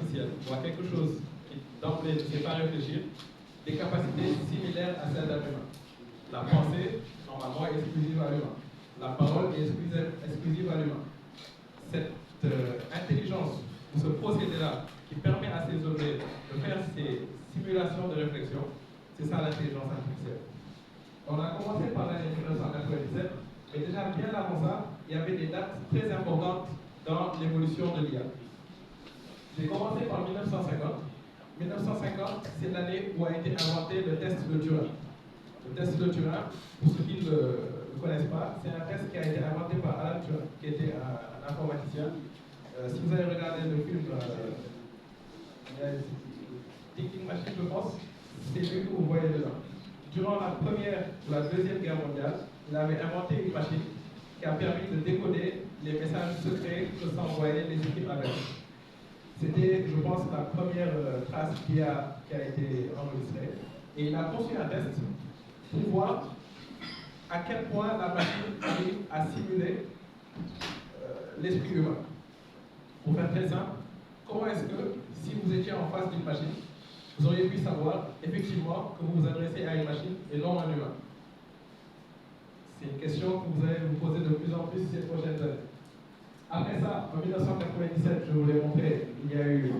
logiciel ou à quelque chose qui d'emblée ne sait pas réfléchir des capacités similaires à celles d'un humain. La pensée, normalement, est exclusive à l'humain. La parole est exclusive à l'humain. Cette intelligence, ou ce procédé-là, qui permet à ces objets de faire ces simulations de réflexion, c'est ça l'intelligence artificielle. On a commencé par l'année 1997, mais déjà bien avant ça, il y avait des dates très importantes dans l'évolution de l'IA. J'ai commencé par 1950. 1950, c'est l'année où a été inventé le test de Turing. Le test de Turing, pour ceux qui ne le connaissent pas, c'est un test qui a été inventé par Alan Turing, qui était un informaticien. Si vous avez regardé le film Thinking Machine, je pense, c'est lui que vous voyez dedans. Durant la première ou la deuxième guerre mondiale, il avait inventé une machine qui a permis de décoder les messages secrets que s'envoyaient les équipes avec. C'était, je pense, la première trace qui a été enregistrée. Et il a conçu un test pour voir à quel point la machine arrive à simuler l'esprit humain. Pour faire très simple, comment est-ce que, si vous étiez en face d'une machine, vous auriez pu savoir effectivement que vous vous adressez à une machine et non à un humain? C'est une question que vous allez vous poser de plus en plus ces prochaines années. Après ça, en 1997, je vous l'ai montré, il y a eu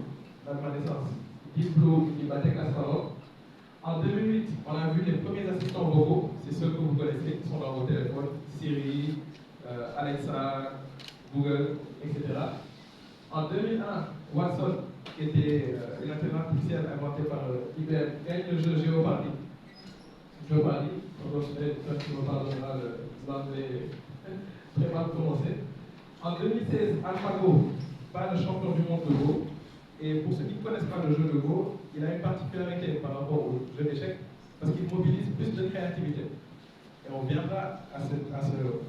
la naissance Deep Blue qui battait Kasparov. En 2008, on a vu les premiers assistants vocaux, c'est ceux que vous connaissez, qui sont dans vos téléphones, Siri, Alexa, Google, etc. En 2001, Watson, qui était une intelligence artificielle inventée par IBM, gagne le jeu Jeopardy. Jeopardy, pour ceux qui me pardonnera l'anglais très mal prononcé. En 2016, AlphaGo bat le champion du monde de Go. Et pour ceux qui ne connaissent pas le jeu de Go, il a une particularité par rapport au jeu d'échecs, parce qu'il mobilise plus de créativité. Et on viendra à ce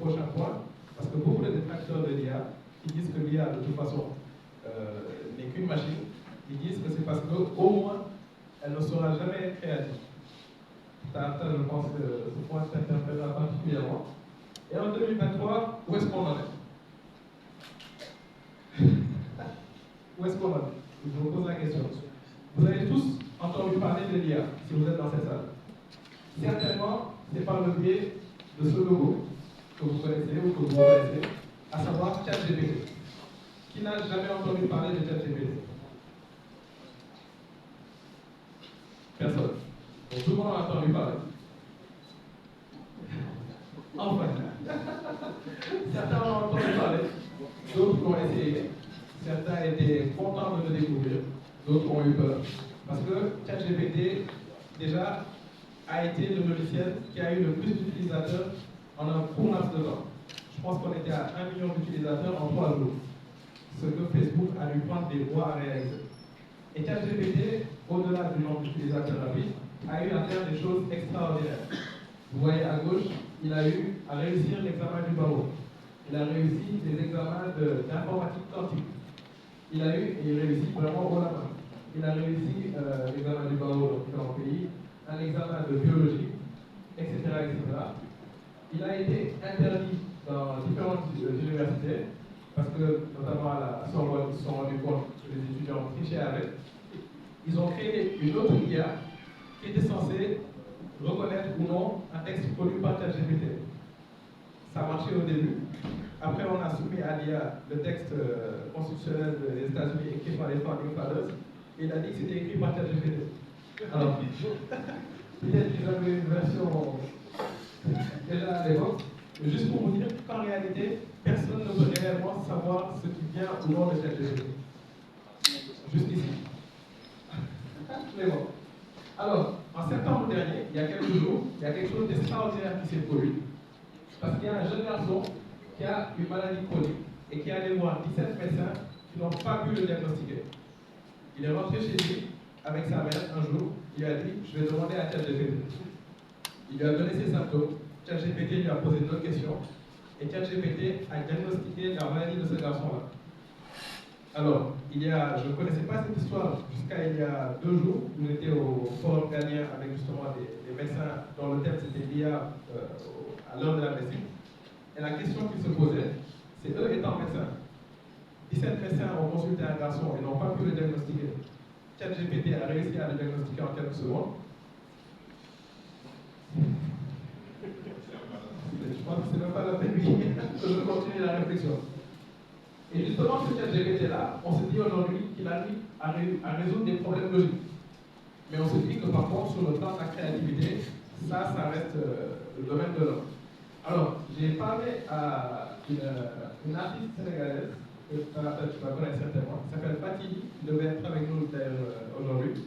prochain point, parce que beaucoup de détracteurs de l'IA, qui disent que l'IA, de toute façon, n'est qu'une machine, ils disent que c'est parce qu'au moins, elle ne saura jamais être créative. Ça, je pense que ce point s'interpellera particulièrement. Et en 2023, où est-ce qu'on en est? Où est-ce qu'on en est? Je vous pose la question. Vous avez tous entendu parler de l'IA, si vous êtes dans cette salle. Certainement, c'est par le biais de ce logo que vous connaissez ou que vous connaissez, à savoir ChatGPT. Qui n'a jamais entendu parler de ChatGPT? Personne. Donc tout le monde a entendu parler. Enfin, certains ont entendu parler, d'autres l'ont essayé, certains étaient contents de le découvrir, d'autres ont eu peur. Parce que ChatGPT, déjà, a été le logiciel qui a eu le plus d'utilisateurs en un court laps de temps. Je pense qu'on était à 1 million d'utilisateurs en 3 jours. Ce que Facebook a dû prendre des mois à réaliser. Et ChatGPT, au-delà du nombre d'utilisateurs rapides, a eu à faire des choses extraordinaires. Vous voyez à gauche, il a eu à réussir l'examen du barreau. Il a réussi des examens d'informatique quantique. Il a eu, et il réussit vraiment haut la main. Il a réussi l'examen du barreau dans différents pays, un examen de biologie, etc., etc. Il a été interdit dans différentes universités, parce que, notamment à la Sorbonne, ils se sont rendus compte que les étudiants trichaient avec. Ils ont créé une autre IA qui était censée reconnaître ou non un texte produit par ChatGPT. Ça a marché au début. Après, on a soumis à l'IA le texte constitutionnel des États-Unis écrit par les Founding Fathers. Et il a dit que c'était écrit par ChatGPT. Alors, peut-être qu'ils avaient une version déjà à l'époque. Mais juste pour vous dire qu'en réalité, personne ne peut réellement savoir ce qui vient ou non de ChatGPT. Juste ici. Mais bon. Alors, en septembre dernier, il y a quelques jours, il y a quelque chose d'extraordinaire qui s'est produit. Parce qu'il y a un jeune garçon qui a une maladie chronique et qui est allé voir 17 médecins qui n'ont pas pu le diagnostiquer. Il est rentré chez lui avec sa mère un jour, il lui a dit, je vais demander à ChatGPT. Il lui a donné ses symptômes, ChatGPT lui a posé d'autres questions, et ChatGPT a diagnostiqué la maladie de ce garçon-là. Alors, je ne connaissais pas cette histoire jusqu'à il y a 2 jours, où j'étais au Forum Gallien avec justement des médecins dont le thème c'était l'IA à l'heure de la médecine. Et la question qu'ils se posaient, c'est eux étant médecins, 17 médecins ont consulté un garçon et n'ont pas pu le diagnostiquer. ChatGPT a réussi à le diagnostiquer en quelques secondes. Je pense que c'est même pas la peine que je continue la réflexion. Et justement, ce ChatGPT-là, on se dit aujourd'hui qu'il arrive à résoudre des problèmes logiques. Mais on se dit que par contre, sur le plan de la créativité, ça reste le domaine de l'homme. Alors, j'ai parlé à une artiste sénégalaise, que tu vas connaître certainement, qui s'appelle Fatili, qui devait être avec nous d'ailleurs aujourd'hui.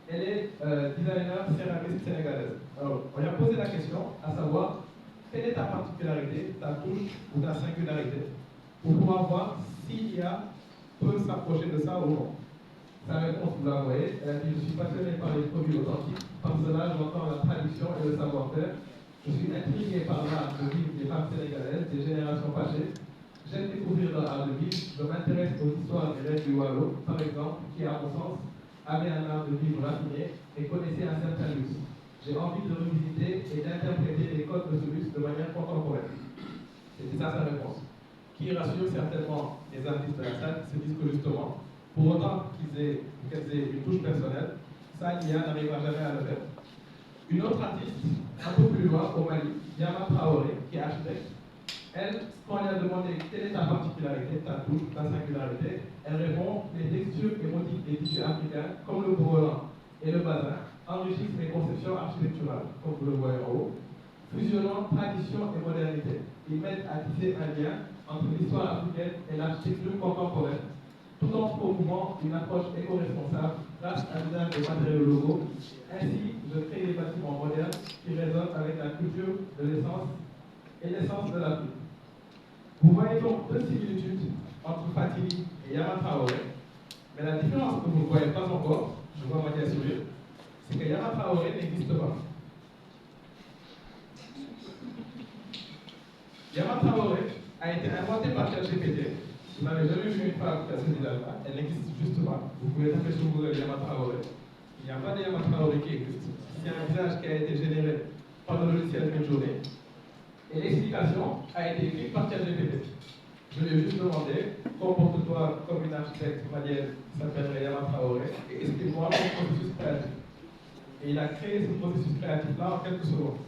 Elle est designer céramiste sénégalaise. Alors, on lui a posé la question, à savoir, quelle est ta particularité, ta touche ou ta singularité, pour pouvoir voir s'il y a peut s'approcher de ça ou non. Sa réponse, vous la voyez, elle a dit: je suis passionné par les produits authentiques, par cela j'entends la tradition et le savoir-faire. Je suis intrigué par l'art de vivre des femmes sénégalaises, des générations passées. J'aime découvrir leur art de vivre, je m'intéresse aux histoires des reines du Wallo, par exemple, qui, à mon sens, avaient un art de vivre raffiné et connaissaient un certain luxe. J'ai envie de revisiter et d'interpréter les codes de ce luxe de manière contemporaine. C'était ça sa réponse. Qui rassure certainement les artistes de la salle, qui se disent que justement, pour autant qu'elles aient une touche personnelle, ça, l'IA n'arrivera jamais à le faire. Une autre artiste, un peu plus loin, au Mali, Yama Traoré, qui est architecte, elle, quand on lui a demandé quelle est ta particularité, ta touche, ta singularité, elle répond: les textures et motifs des tissus africains, comme le brelan et le bazin, enrichissent mes conceptions architecturales, comme vous le voyez en haut, fusionnant tradition et modernité. Ils m'aident à tisser un lien entre l'histoire africaine et l'architecture contemporaine, tout en promouvant une approche éco-responsable grâce à l'usage des matériaux locaux. Ainsi, je crée des bâtiments modernes qui résonnent avec la culture de l'essence et l'essence de l'Afrique. Vous voyez donc deux similitudes entre Fatili et Yama Traoré, mais la différence que vous ne voyez pas encore, je vois Mathias sourire, c'est que Yama Traoré n'existe pas. Yama Traoré a été inventé par ChatGPT. Vous n'avez jamais vu une femme qui a ce visage-là, elle n'existe juste pas. Vous pouvez taper sur Google Yama Traoré. Il n'y a pas de Yama Traoré qui existe. C'est un visage qui a été généré par le logiciel Midjourney. Et l'explication a été écrite par ChatGPT. Je lui ai juste demandé: comporte-toi comme une architecte malienne qui s'appellerait Yama Traoré et explique-moi ton processus créatif. Et il a créé ce processus créatif-là en quelques secondes.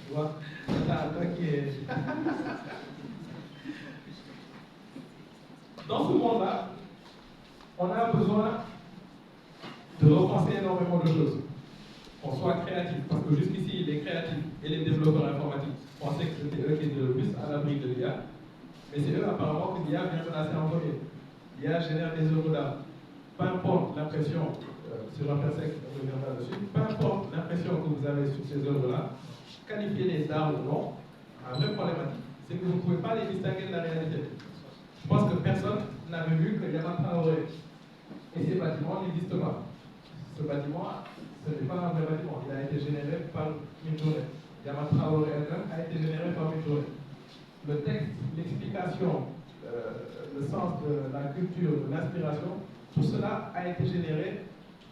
Tu vois, c'est un truc qui est. Dans ce monde-là, on a besoin de repenser énormément de choses. Qu'on soit créatif, parce que jusqu'ici, les créatifs et les développeurs informatiques pensaient que c'était eux qui étaient le plus à l'abri de l'IA, mais c'est eux apparemment que l'IA vient menacer en premier. L'IA génère des œuvres d'art. Peu importe l'impression, sur Jean-Pierre Sec, on reviendra dessus, peu importe l'impression que vous avez sur ces œuvres-là, qualifiez-les d'art ou non, un vrai problématique, c'est que vous ne pouvez pas les distinguer de la réalité. Je pense que personne n'avait vu que Yama Traoré et ces bâtiments n'existent pas. Ce bâtiment, ce n'est pas un vrai bâtiment, il a été généré par Midjourney. Yama Traoré elle-même a été généré par Midjourney. Le texte, l'explication, le sens de la culture, de l'inspiration, tout cela a été généré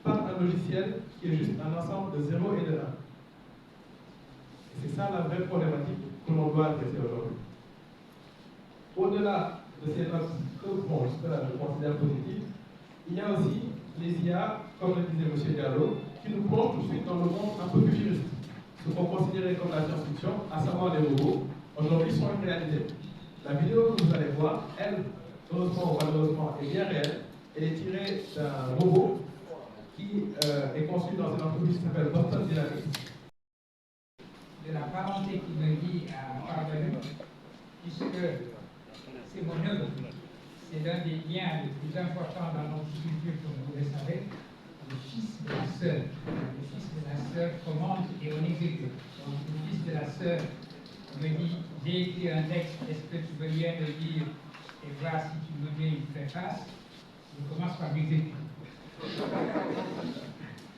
par un logiciel qui est juste un ensemble de 0 et de 1. Et c'est ça la vraie problématique que l'on doit adresser aujourd'hui. Au-delà de ces notes que, bon, jusque-là, je considère positives, il y a aussi les IA, comme le disait M. Diallo, qui nous plongent tout de suite dans le monde un peu futuriste. Ce qu'on considérait comme la science-fiction, à savoir les robots, aujourd'hui sont une réalité. La vidéo que vous allez voir, elle, heureusement ou malheureusement, est bien réelle. Elle est tirée d'un robot qui est conçu dans une entreprise qui s'appelle Boston Dynamics. De la parenté qui me lie à Parvenu, puisque c'est mon œuvre. C'est l'un des liens les plus importants dans notre culture, comme vous le savez. Le fils de la sœur. Le fils de la sœur commande et on exécute. Donc, le fils de la sœur me dit: j'ai écrit un texte, est-ce que tu veux bien le lire et voir si tu me mets une préface? Je commence par m'exécuter.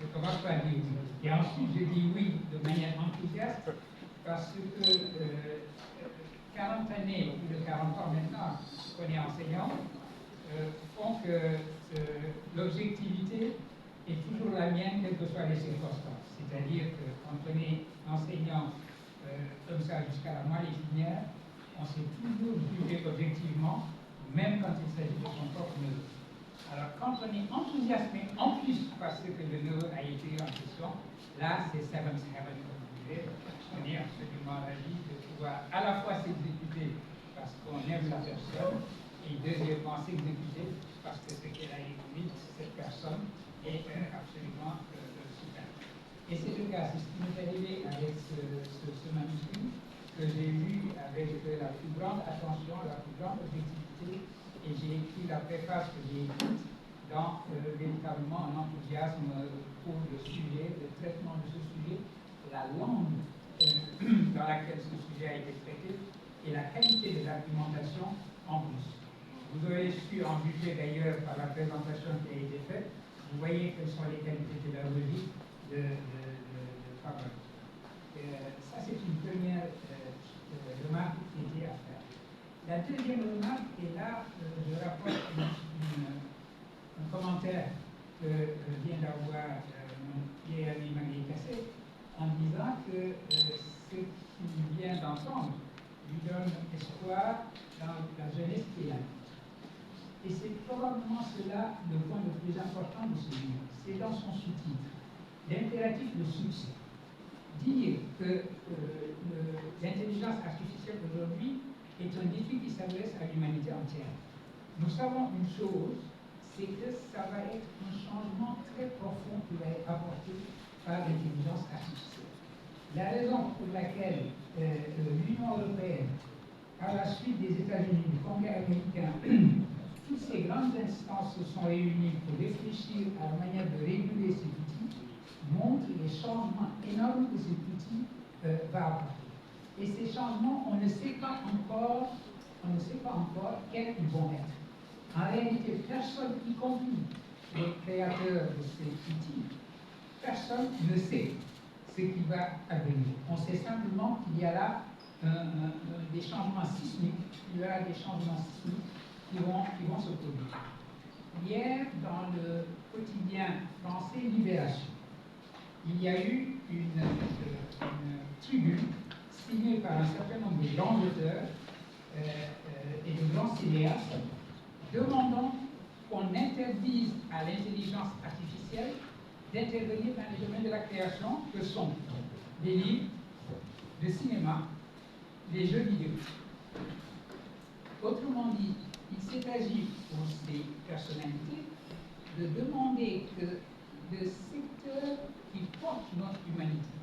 Je commence par dire oui. Et ensuite, je dis oui de manière enthousiaste parce que 40 années, plus de 40 ans maintenant, qu'on est enseignant, font que l'objectivité est toujours la mienne, quelles que soient les circonstances. C'est-à-dire que quand on est enseignant comme ça jusqu'à la moelle épinière, on sait toujours juger objectivement même quand il s'agit de son propre neveu. Alors, quand on est enthousiasmé, en plus parce que le neveu a été en question, là, c'est seventh heaven, comme vous voulez. On est absolument ravis de pouvoir à la fois s'exécuter parce qu'on aime la personne, et deuxièmement s'exécuter parce que ce qu'elle a écrit, cette personne, est absolument super. Et c'est le cas, c'est ce qui m'est arrivé avec ce manuscrit, que j'ai lu avec la plus grande attention, la plus grande objectivité, et j'ai écrit la préface que j'ai écrite dans véritablement un enthousiasme pour le sujet, le traitement de ce sujet, la langue dans laquelle ce sujet a été traité et la qualité de l'argumentation en plus. Vous aurez su en juger d'ailleurs par la présentation qui a été faite, vous voyez quelles sont les qualités pédagogiques de Fabre. Ça, c'est une première remarque qui était à faire. La deuxième remarque, et là, je rapporte un commentaire que vient d'avoir mon Pierre-Henri Maguier-Cassé, en disant que ce qu'il vient d'entendre lui donne espoir dans la jeunesse qui est là. Et c'est probablement cela le point le plus important de ce livre. C'est dans son sous-titre, l'impératif de succès. Dire que l'intelligence artificielle aujourd'hui est un défi qui s'adresse à l'humanité entière. Nous savons une chose, c'est que ça va être un changement très profond qui va être apporté par l'intelligence artificielle. La raison pour laquelle l'Union européenne, à la suite des États-Unis, du Congrès américain, toutes ces grandes instances se sont réunies pour réfléchir à la manière de réguler cet outil, montre les changements énormes que cet outil va apporter. Et ces changements, on ne sait pas encore quels ils vont être. En réalité, personne, y compris les créateurs de cet outil, personne ne sait ce qui va advenir. On sait simplement qu'il y a là des changements sismiques, il y aura des changements sismiques qui vont se produire. Hier, dans le quotidien français Libération, il y a eu une tribune signée par un certain nombre de grands auteurs et de grands cinéastes demandant qu'on interdise à l'intelligence artificielle d'intervenir dans les domaines de la création que sont les livres, le cinéma, les jeux vidéo. Autrement dit, il s'est agi pour ces personnalités de demander que le secteur qui porte notre humanité,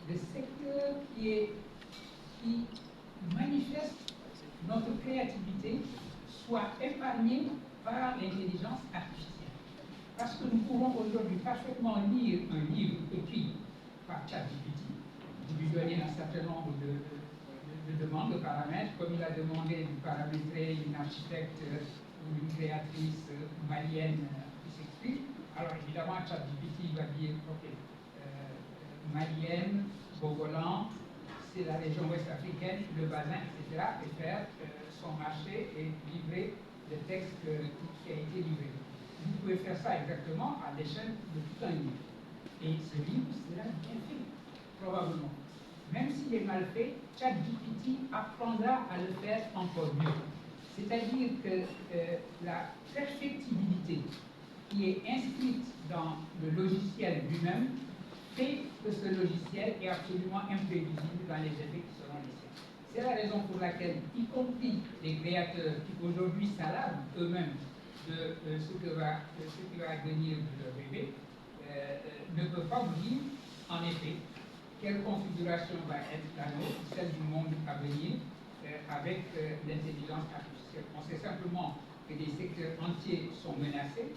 le secteur qui manifeste notre créativité, soit épargné par l'intelligence artificielle. Parce que nous pouvons aujourd'hui parfaitement lire un livre écrit par ChatGPT, vous lui donnez un certain nombre de demandes, de paramètres, comme il a demandé de paramétrer une architecte ou une créatrice malienne qui s'exprime. Alors évidemment, ChatGPT va dire, ok, malienne, Bogolan, c'est la région ouest africaine, le bassin, etc., et faire son marché et livrer le texte qui a été livré. Vous pouvez faire ça exactement à l'échelle de tout un livre. Et ce livre sera bien fait, probablement. Même s'il est mal fait, ChatGPT apprendra à le faire encore mieux. C'est-à-dire que la perfectibilité qui est inscrite dans le logiciel lui-même fait que ce logiciel est absolument imprévisible dans les effets qui seront les siens. C'est la raison pour laquelle, y compris les créateurs qui aujourd'hui s'alarment eux-mêmes de ce qui va advenir de leur bébé, ne peuvent pas vous dire, en effet, quelle configuration va être la nôtre, celle du monde à venir, avec l'intelligence artificielle. On sait simplement que des secteurs entiers sont menacés.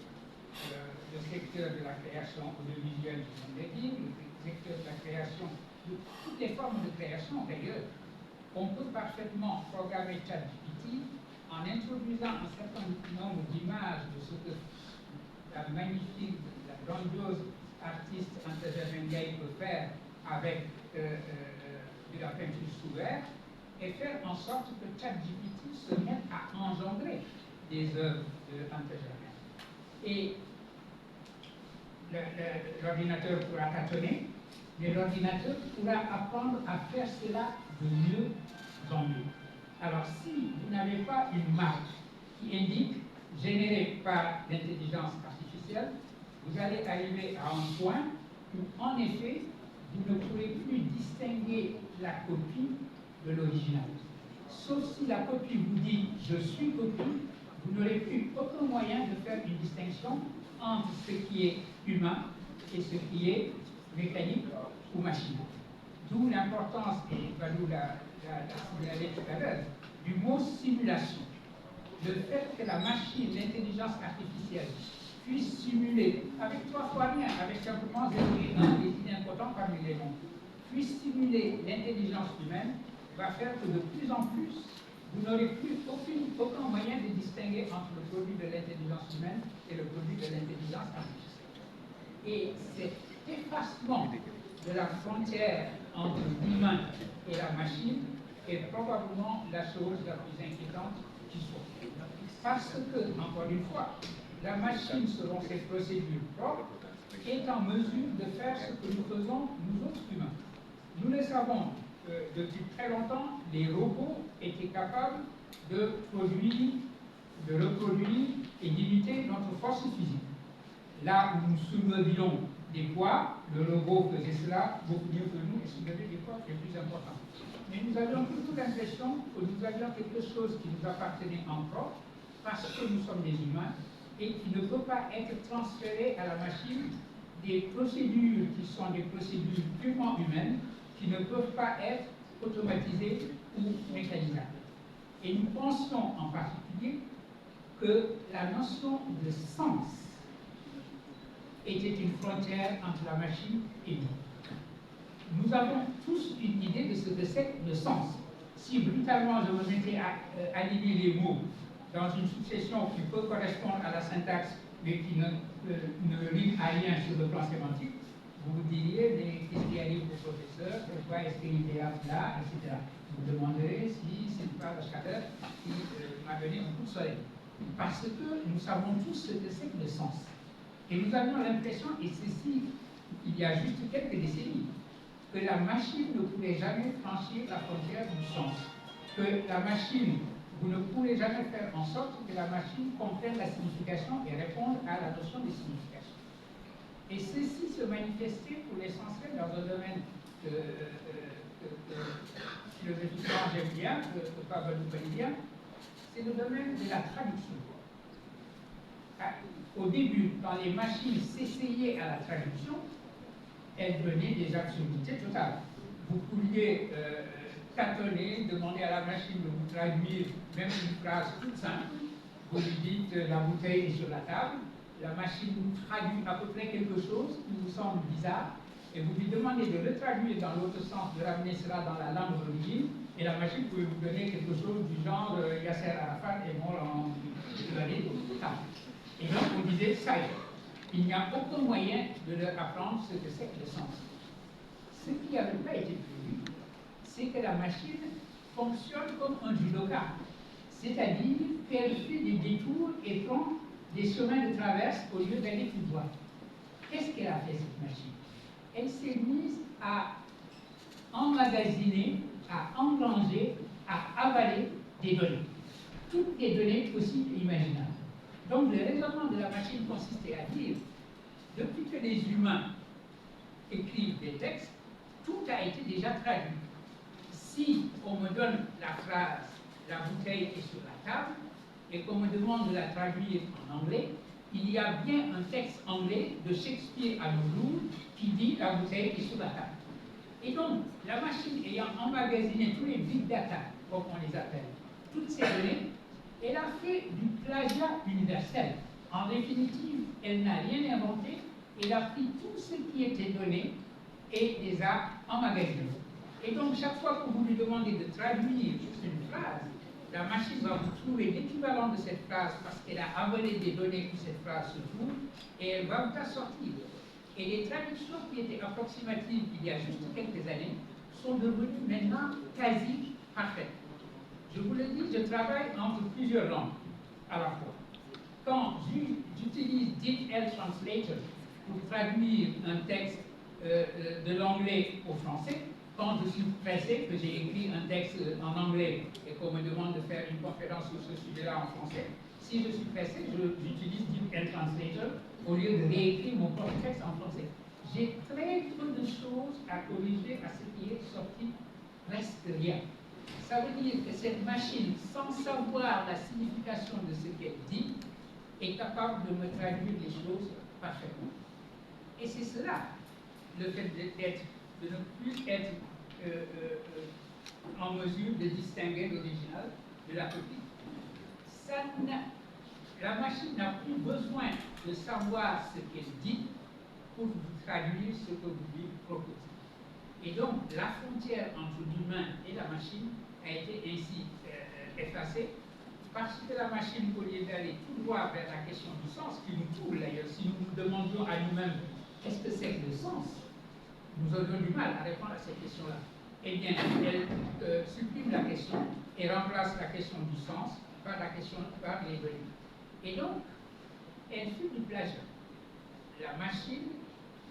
Le secteur de la création audiovisuelle, je viens de le dire, le secteur de la création, de toutes les formes de création d'ailleurs. On peut parfaitement programmer ChatGPT en introduisant un certain nombre d'images de ce que la magnifique, la grandiose artiste Anta Ndiaye peut faire avec de la peinture sous verre et faire en sorte que ChatGPT se mette à engendrer des œuvres de Anta Ndiaye. Et l'ordinateur pourra tâtonner, mais l'ordinateur pourra apprendre à faire cela de mieux en mieux. Alors, si vous n'avez pas une marque qui indique généré par l'intelligence artificielle, vous allez arriver à un point où, en effet, vous ne pourrez plus distinguer la copie de l'original. Sauf si la copie vous dit « je suis copie », vous n'aurez plus aucun moyen de faire une distinction entre ce qui est humain et ce qui est mécanique ou machinal. D'où l'importance, et Valou l'a signalé tout à l'heure, du mot simulation. Le fait que la machine, l'intelligence artificielle, puisse simuler, avec 3 fois rien, avec simplement 0 et 1, des idempotents parmi les noms, puisse simuler l'intelligence humaine, va faire que de plus en plus, vous n'aurez plus aucun moyen de distinguer entre le produit de l'intelligence humaine et le produit de l'intelligence artificielle. Et cet effacement de la frontière entre l'humain et la machine est probablement la chose la plus inquiétante qui soit. Parce que, encore une fois, la machine, selon ses procédures propres, est en mesure de faire ce que nous faisons, nous autres humains. Nous le savons, depuis très longtemps, les robots étaient capables de produire, de reproduire et d'imiter notre force physique. Là où nous soulevions des poids, le robot faisait cela beaucoup mieux que nous et soulevait des poids les plus importants. Mais nous avions toujours l'impression que nous avions quelque chose qui nous appartenait en propre, parce que nous sommes des humains, et qui ne peut pas être transféré à la machine des procédures qui sont des procédures purement humaines, qui ne peuvent pas être automatisées ou mécanisables. Et nous pensions en particulier que la notion de sens était une frontière entre la machine et nous. Nous avons tous une idée de ce que c'est le sens. Si brutalement je me mettais à aligner les mots dans une succession qui peut correspondre à la syntaxe, mais qui ne rime à rien sur le plan sémantique, vous vous diriez, mais qu'est-ce qui arrive au professeur, pourquoi est-ce qu'il est là, etc. Vous demanderez si ce n'est pas le chateur qui m'a donné un coup de soleil. Parce que nous savons tous ce que c'est que le sens. Et nous avions l'impression, et ceci, il y a juste quelques décennies, que la machine ne pourrait jamais franchir la frontière du sens. Que la machine, vous ne pourrez jamais faire en sorte que la machine comprenne la signification et réponde à la notion de signification. Et ceci se manifestait pour l'essentiel dans un domaine que philosophiquement j'aime bien, que Pablo connaît bien, c'est le domaine de la traduction. Au début, quand les machines s'essayaient à la traduction, elles venaient des absurdités totales. Vous pouviez tâtonner, demander à la machine de vous traduire même une phrase toute simple. Vous lui dites la bouteille est sur la table, la machine vous traduit à peu près quelque chose qui vous semble bizarre, et vous lui demandez de le traduire dans l'autre sens, de ramener cela dans la langue d'origine, et la machine peut vous donner quelque chose du genre Yasser Arafat est mort en Iran. Et donc on disait ça y est, il n'y a aucun moyen de leur apprendre ce que c'est que le sens. Ce qui n'avait pas été prévu, c'est que la machine fonctionne comme un judoka, c'est-à-dire qu'elle fait des détours et prend des chemins de traverse au lieu d'aller tout droit. Qu'est-ce qu'elle a fait, cette machine? Elle s'est mise à emmagasiner, à engranger, à avaler des données. Toutes les données possibles et imaginables. Donc le raisonnement de la machine consistait à dire, depuis que les humains écrivent des textes, tout a été déjà traduit. Si on me donne la phrase « la bouteille est sur la table » et qu'on me demande de la traduire en anglais, il y a bien un texte anglais de Shakespeare à nos jours qui dit « la bouteille est sur la table ». Et donc, la machine ayant emmagasiné tous les big data, comme on les appelle, toutes ces données, elle a fait du plagiat universel. En définitive, elle n'a rien inventé, elle a pris tout ce qui était donné et les a emmagasinés. Et donc, chaque fois que vous lui demandez de traduire une phrase, la machine va vous trouver l'équivalent de cette phrase parce qu'elle a avalé des données où cette phrase se trouve, et elle va vous la sortir. Et les traductions qui étaient approximatives il y a juste quelques années sont devenues maintenant quasi parfaites. Je vous le dis, je travaille entre plusieurs langues à la fois. Quand j'utilise DeepL Translator pour traduire un texte de l'anglais au français, quand je suis pressé, que j'ai écrit un texte en anglais et qu'on me demande de faire une conférence sur ce sujet-là en français, Si je suis pressé, j'utilise DeepL Translator au lieu de réécrire mon propre texte en français. J'ai très peu de choses à corriger à ce qui est sorti, presque rien. Ça veut dire que cette machine, sans savoir la signification de ce qu'elle dit, est capable de me traduire les choses parfaitement. Et c'est cela, le fait de ne plus être en mesure de distinguer l'original de la copie. La machine n'a plus besoin de savoir ce qu'elle dit pour vous traduire ce que vous lui proposez. Et donc, la frontière entre l'humain et la machine a été ainsi effacée, parce que la machine, au lieu d'aller tout droit vers la question du sens, qui nous trouble d'ailleurs, si nous nous demandions à nous-mêmes qu'est-ce que c'est que le sens, nous aurions du mal à répondre à cette question-là. Eh bien, elle supprime la question et remplace la question du sens par les données. Et donc, elle fait du plagiat. La machine,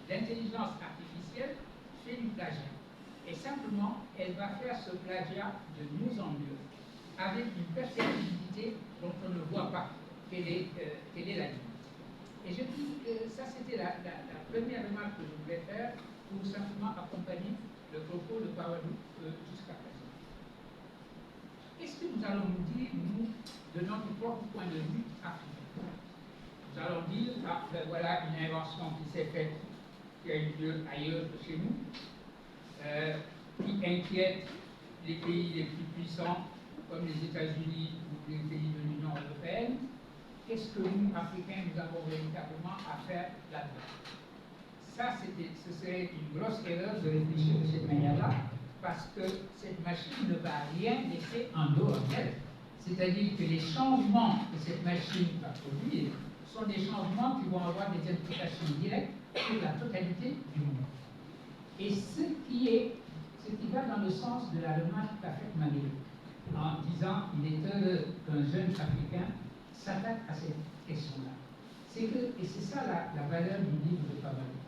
l'intelligence artificielle, fait du plagiat. Et simplement, elle va faire ce plagiat de mieux en mieux, avec une perfectibilité dont on ne voit pas quelle est la limite. Et je dis que ça, c'était la première remarque que je voulais faire pour simplement accompagner le propos de Pawadou jusqu'à présent. Qu'est-ce que nous allons nous dire, nous, de notre propre point de vue africain? Nous allons dire, ben voilà une invention qui s'est faite, qui a eu lieu ailleurs que chez nous, qui inquiète les pays les plus puissants, comme les États-Unis ou les pays de l'Union européenne. Qu'est-ce que nous, Africains, nous avons véritablement à faire là-dedans? Ça, ce serait une grosse erreur de réfléchir de cette manière-là, parce que cette machine ne va rien laisser en dehors d'elle. C'est-à-dire que les changements que cette machine va produire sont des changements qui vont avoir des implications directes sur la totalité du monde. Et ce qui va dans le sens de la remarque qu'a faite Mané, en disant qu'il est heureux qu'un jeune Africain s'attaque à cette question-là. Et c'est ça la valeur du livre de Pawadou.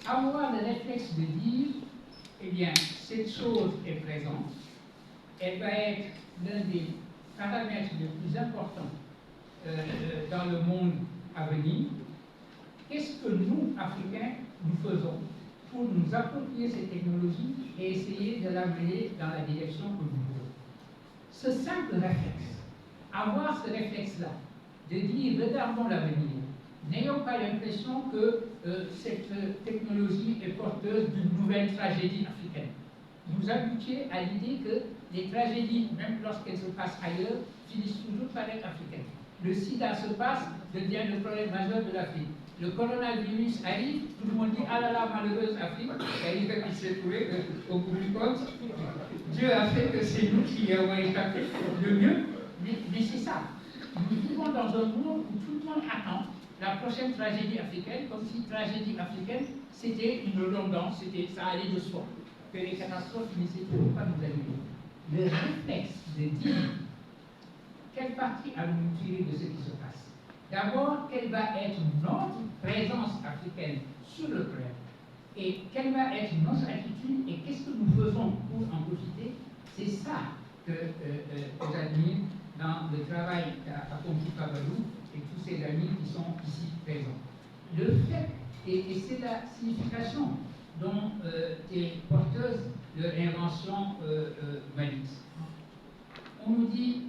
Avoir le réflexe de dire, eh bien, cette chose est présente, elle va être l'un des paramètres les plus importants dans le monde à venir. Qu'est-ce que nous, Africains, nous faisons pour nous approprier ces technologies et essayer de l'amener dans la direction que nous voulons? Ce simple réflexe, avoir ce réflexe-là, de dire, regardons l'avenir, n'ayons pas l'impression que cette technologie est porteuse d'une nouvelle tragédie africaine. Vous habituez à l'idée que les tragédies, même lorsqu'elles se passent ailleurs, finissent toujours par être africaines. Le sida se passe, devient le problème majeur de l'Afrique. Le coronavirus arrive, tout le monde dit « Ah là là, malheureuse Afrique », et il s'est trouvé qu'au bout du compte, Dieu a fait que c'est nous qui avons échappé le mieux, mais c'est ça. Nous vivons dans un monde où tout le monde attend la prochaine tragédie africaine, comme si tragédie africaine, c'était une redondance, ça allait de soi, que les catastrophes finissaient toujours par nous arriver. Le réflexe de dire quelle partie allons-nous tirer de ce qui se passe? D'abord, quelle va être notre présence africaine sur le terrain? Et quelle va être notre attitude et qu'est-ce que nous faisons pour en profiter? C'est ça que j'admire dans le travail qu'a accompli Pawadou et tous ses amis qui sont ici présents. Le fait, et c'est la signification dont est porteuse de l'invention malique. On nous dit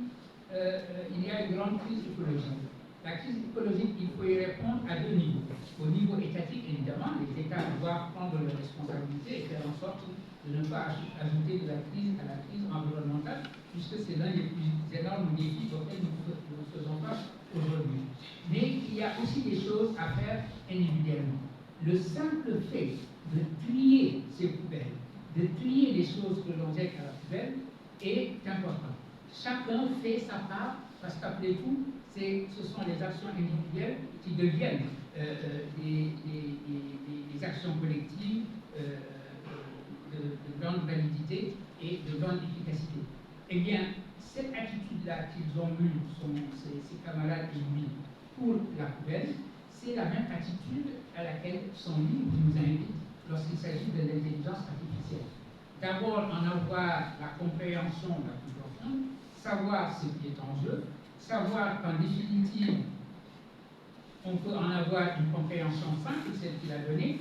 il y a une grande crise écologique. La crise écologique, il faut y répondre à deux niveaux. Au niveau étatique, évidemment, les États doivent prendre leurs responsabilités et faire en sorte de ne pas ajouter de la crise à la crise environnementale, puisque c'est l'un des plus énormes défis auxquels nous faisons face aujourd'hui. Mais il y a aussi des choses à faire individuellement. Le simple fait de trier ces poubelles, de trier les choses que l'on jette à la poubelle est important. Chacun fait sa part, parce qu'après tout, ce sont les actions individuelles qui deviennent des actions collectives de grande validité et de grande efficacité. Eh bien, cette attitude-là qu'ils ont eue, ces camarades et lui, pour la poubelle, c'est la même attitude à laquelle son livre nous invite lorsqu'il s'agit de l'intelligence artificielle. D'abord, en avoir la compréhension la plus profonde, savoir ce qui est en jeu, savoir qu'en définitive, on peut en avoir une compréhension simple, celle qu'il a donnée,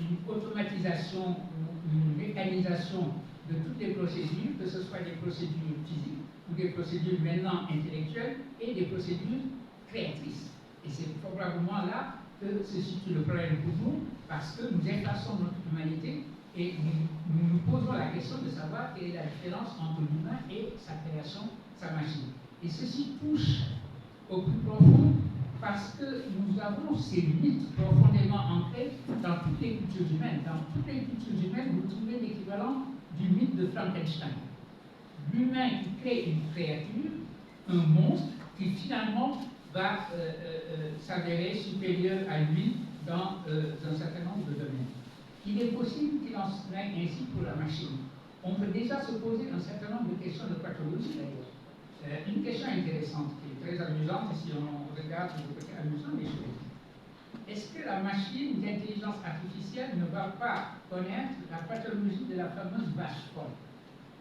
une automatisation ou une mécanisation de toutes les procédures, que ce soit des procédures physiques ou des procédures maintenant intellectuelles et des procédures créatrices. Et c'est probablement là que se situe le problème pour nous, parce que nous effaçons notre humanité et nous posons la question de savoir quelle est la différence entre l'humain et sa création, sa machine. Et ceci touche au plus profond parce que nous avons ces mythes profondément ancrés dans toutes les cultures humaines. Dans toutes les cultures humaines, vous trouvez l'équivalent du mythe de Frankenstein. L'humain qui crée une créature, un monstre, qui finalement va s'avérer supérieur à lui dans un certain nombre de domaines. Il est possible qu'il en soit ainsi pour la machine. On peut déjà se poser un certain nombre de questions de pathologie d'ailleurs. Une question intéressante, qui est très amusante, et si on regarde le côté amusant des choses. Est-ce que la machine d'intelligence artificielle ne va pas connaître la pathologie de la fameuse vache folle?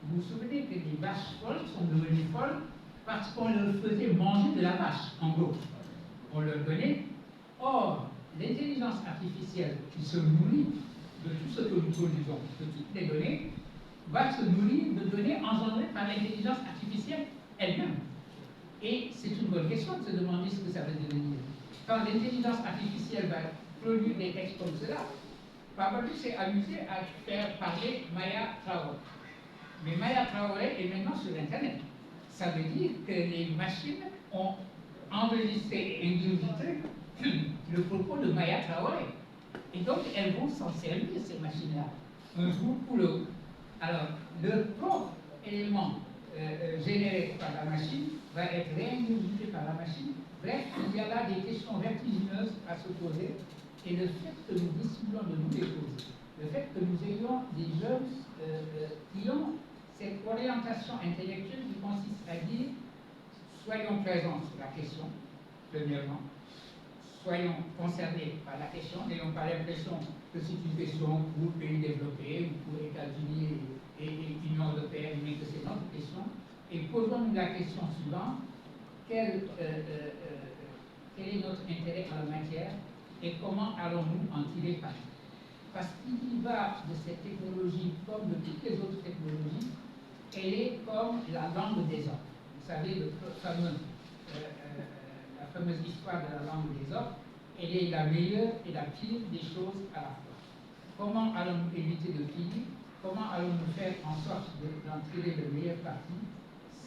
Vous vous souvenez que les vaches folles sont devenues folles parce qu'on leur faisait manger de la vache, en gros. On leur donnait. Or, l'intelligence artificielle qui se nourrit de tout ce que nous produisons, de toutes les données, va se nourrir de données engendrées par l'intelligence artificielle elle-même. Et c'est une bonne question de se demander ce que ça veut devenir. Quand l'intelligence artificielle va produire des textes comme cela, Papadou s'est amusé à faire parler Maya Traoré. Mais Maya Traoré est maintenant sur Internet. Ça veut dire que les machines ont enregistré et ingurgité le propos de Maya Traoré. Et donc, elles vont s'en servir, ces machines-là, un jour ou l'autre. Alors, le propre élément généré par la machine va être réingurgité par la machine. Bref, il y a là des questions vertigineuses à se poser. Et le fait que nous décidions de nous les poser, le fait que nous ayons des jeunes qui ont cette orientation intellectuelle qui consiste à dire soyons présents sur la question, premièrement, soyons concernés par la question, n'ayons pas l'impression que c'est une question pour pays développés ou pour États-Unis et Union européenne, mais que c'est notre question. Et posons-nous la question suivante, quel est notre intérêt en la matière et comment allons-nous en tirer parti? Parce qu'il y va de cette technologie comme de toutes les autres technologies, elle est comme la langue des hommes. Vous savez, la fameuse histoire de la langue des hommes, elle est la meilleure et la pire des choses à la fois. Comment allons-nous éviter de finir? Comment allons-nous faire en sorte d'en tirer le meilleur parti?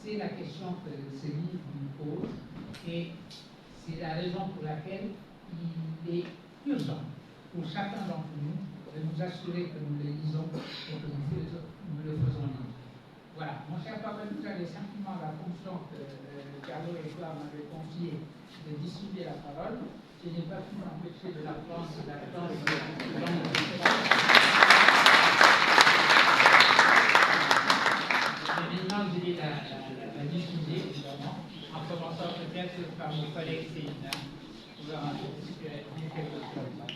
C'est la question que ce livre nous pose et c'est la raison pour laquelle il est urgent pour chacun d'entre nous de nous assurer que nous le lisons et que nous le faisons lire. Voilà, mon cher Papadou, j'avais simplement la fonction que Carlo et toi m'avaient confiée de distribuer la parole. Je n'ai pas pu m'empêcher de la prendre et d'attendre maintenant, je vais la diffuser, évidemment, en commençant peut-être par mon collègue Céline, pour leur dire quelque chose.